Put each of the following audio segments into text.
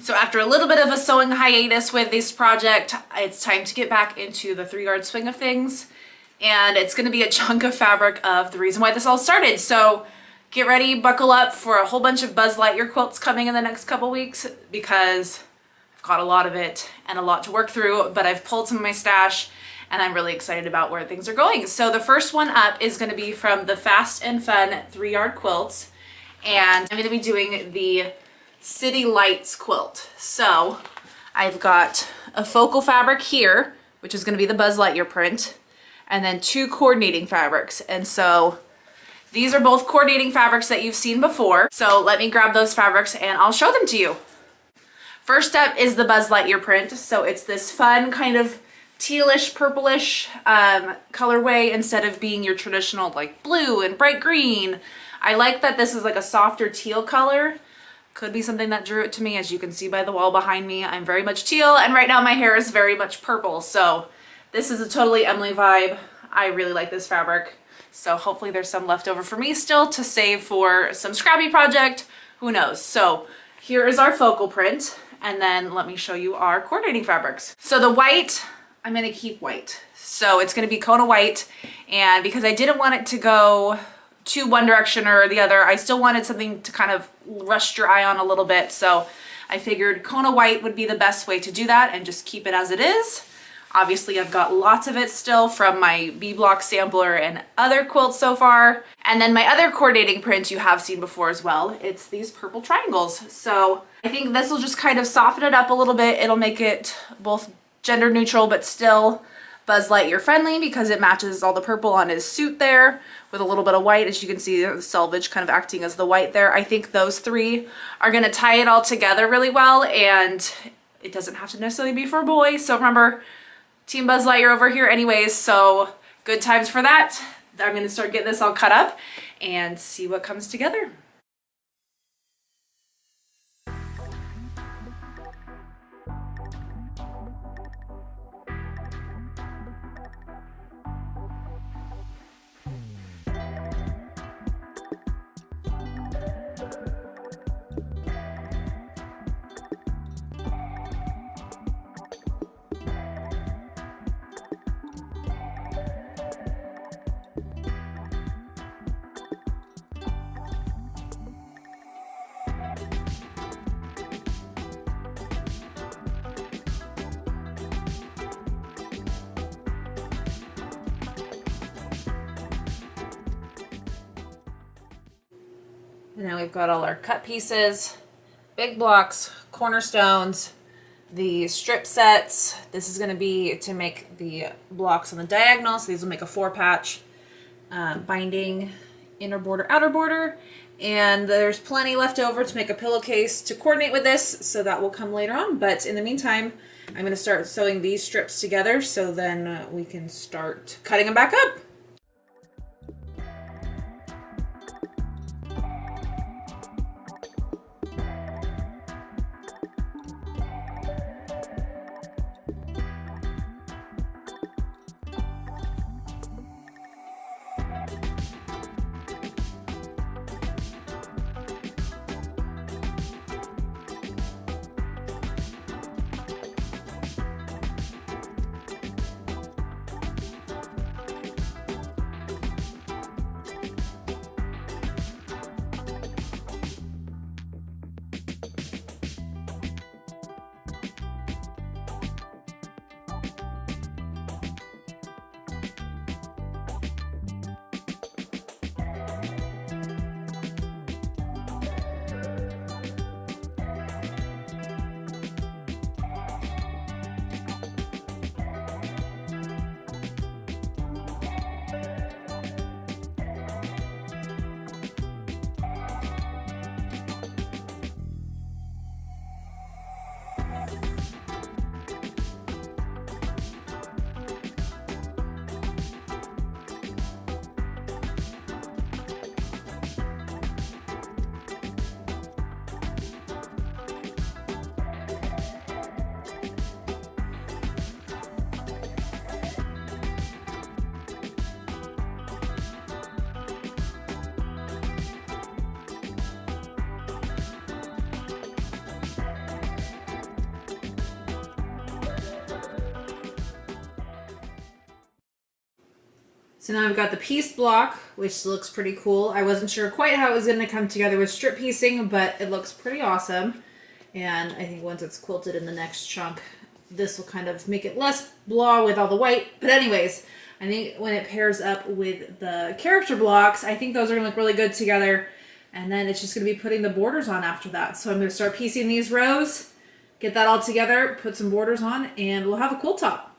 So after a little bit of a sewing hiatus with this project, it's time to get back into the 3-yard swing of things. And it's gonna be a chunk of fabric of the reason why this all started. So get ready, buckle up for a whole bunch of Buzz Lightyear quilts coming in the next couple weeks, because I've got a lot of it and a lot to work through, but I've pulled some of my stash and I'm really excited about where things are going. So the first one up is gonna be from the Fast and Fun 3-yard quilts. And I'm gonna be doing the City Lights quilt. So I've got a focal fabric here, which is gonna be the Buzz Lightyear print, and then 2 coordinating fabrics. And so these are both coordinating fabrics that you've seen before. So let me grab those fabrics and I'll show them to you. First up is the Buzz Lightyear print. So it's this fun kind of tealish, purplish colorway instead of being your traditional like blue and bright green. I like that this is like a softer teal color. Could be something that drew it to me. As you can see by the wall behind me, I'm very much teal, and right now my hair is very much purple. So this is a totally Emily vibe. I really like this fabric. So hopefully there's some left over for me still to save for some scrappy project. Who knows? So here is our focal print, and then let me show you our coordinating fabrics. So the white, I'm gonna keep white. So it's gonna be Kona white, and because I didn't want it to go to one direction or the other, I still wanted something to kind of rest your eye on a little bit. So I figured Kona white would be the best way to do that and just keep it as it is. Obviously I've got lots of it still from my B-block sampler and other quilts so far. And then my other coordinating print you have seen before as well. It's these purple triangles. So I think this will just kind of soften it up a little bit. It'll make it both gender neutral but still Buzz Lightyear friendly because it matches all the purple on his suit there with a little bit of white. As you can see, the selvage kind of acting as the white there. I think those 3 are gonna tie it all together really well, and it doesn't have to necessarily be for a boy. So remember, Team Buzz Lightyear over here anyways, so good times for that. I'm gonna start getting this all cut up and see what comes together. And now we've got all our cut pieces, big blocks, cornerstones, the strip sets. This is going to be to make the blocks on the diagonal. So these will make a 4-patch binding, inner border, outer border. And there's plenty left over to make a pillowcase to coordinate with this. So that will come later on. But in the meantime, I'm going to start sewing these strips together so then we can start cutting them back up. So now I've got the piece block, which looks pretty cool. I wasn't sure quite how it was going to come together with strip piecing, but it looks pretty awesome. And I think once it's quilted in the next chunk, this will kind of make it less blah with all the white. But anyways, I think when it pairs up with the character blocks, I think those are going to look really good together. And then it's just going to be putting the borders on after that. So I'm going to start piecing these rows, get that all together, put some borders on, and we'll have a quilt top.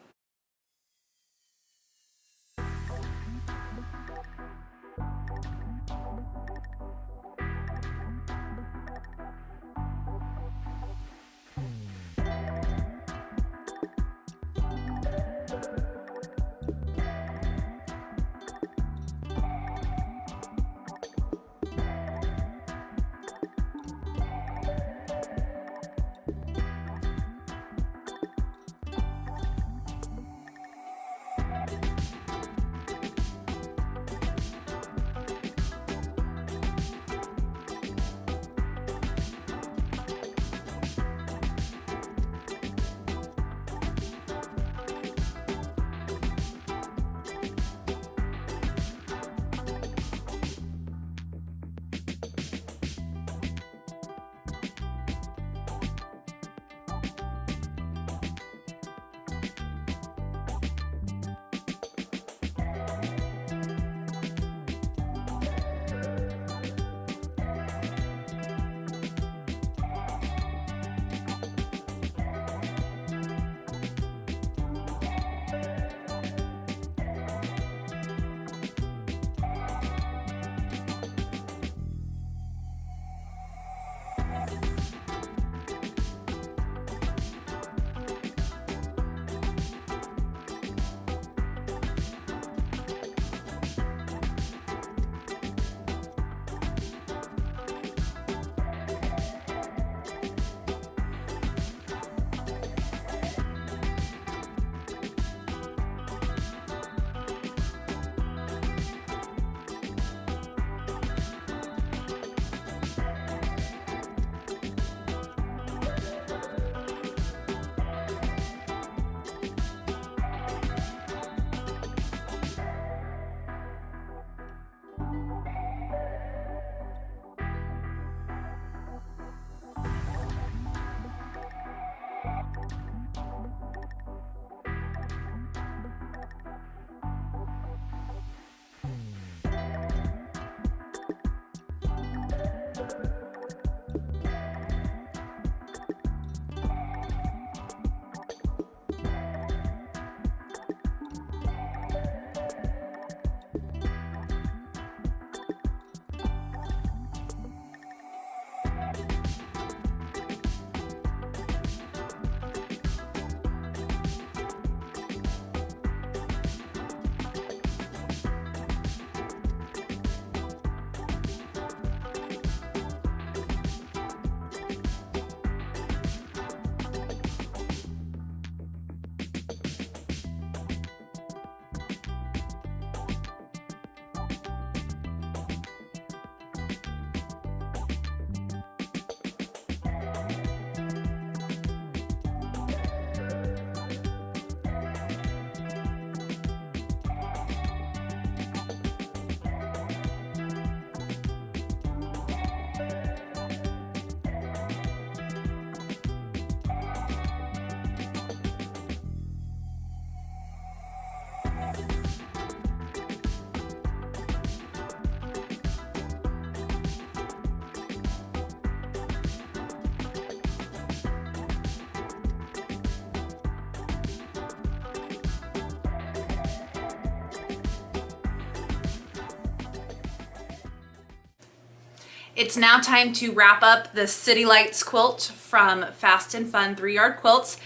It's now time to wrap up the City Lights quilt from Fast and Fun 3-yard quilts.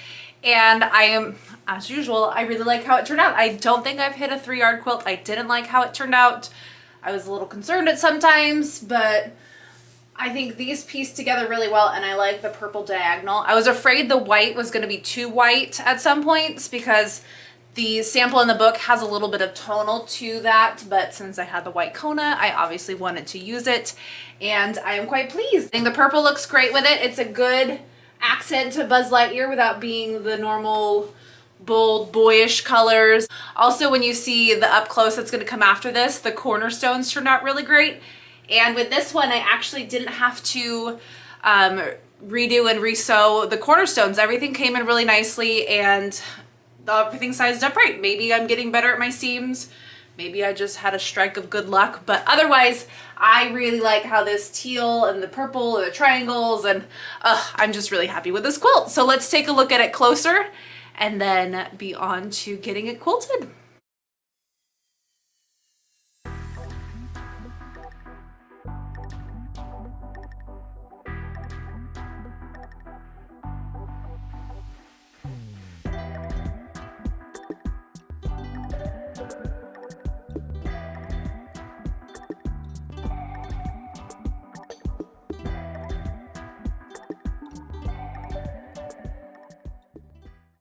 And I am, as usual, I really like how it turned out. I don't think I've hit a 3-yard quilt. I didn't like how it turned out. I was a little concerned at sometimes, but I think these pieced together really well, and I like the purple diagonal. I was afraid the white was going to be too white at some points because the sample in the book has a little bit of tonal to that, but since I had the white Kona, I obviously wanted to use it, and I am quite pleased. I think the purple looks great with it. It's a good accent to Buzz Lightyear without being the normal bold, boyish colors. Also, when you see the up close that's gonna come after this, the cornerstones turned out really great. And with this one, I actually didn't have to redo and resew the cornerstones. Everything came in really nicely and everything sized up right. Maybe I'm getting better at my seams. Maybe I just had a strike of good luck, but otherwise I really like how this teal and the purple and the triangles, and I'm just really happy with this quilt. So let's take a look at it closer and then be on to getting it quilted.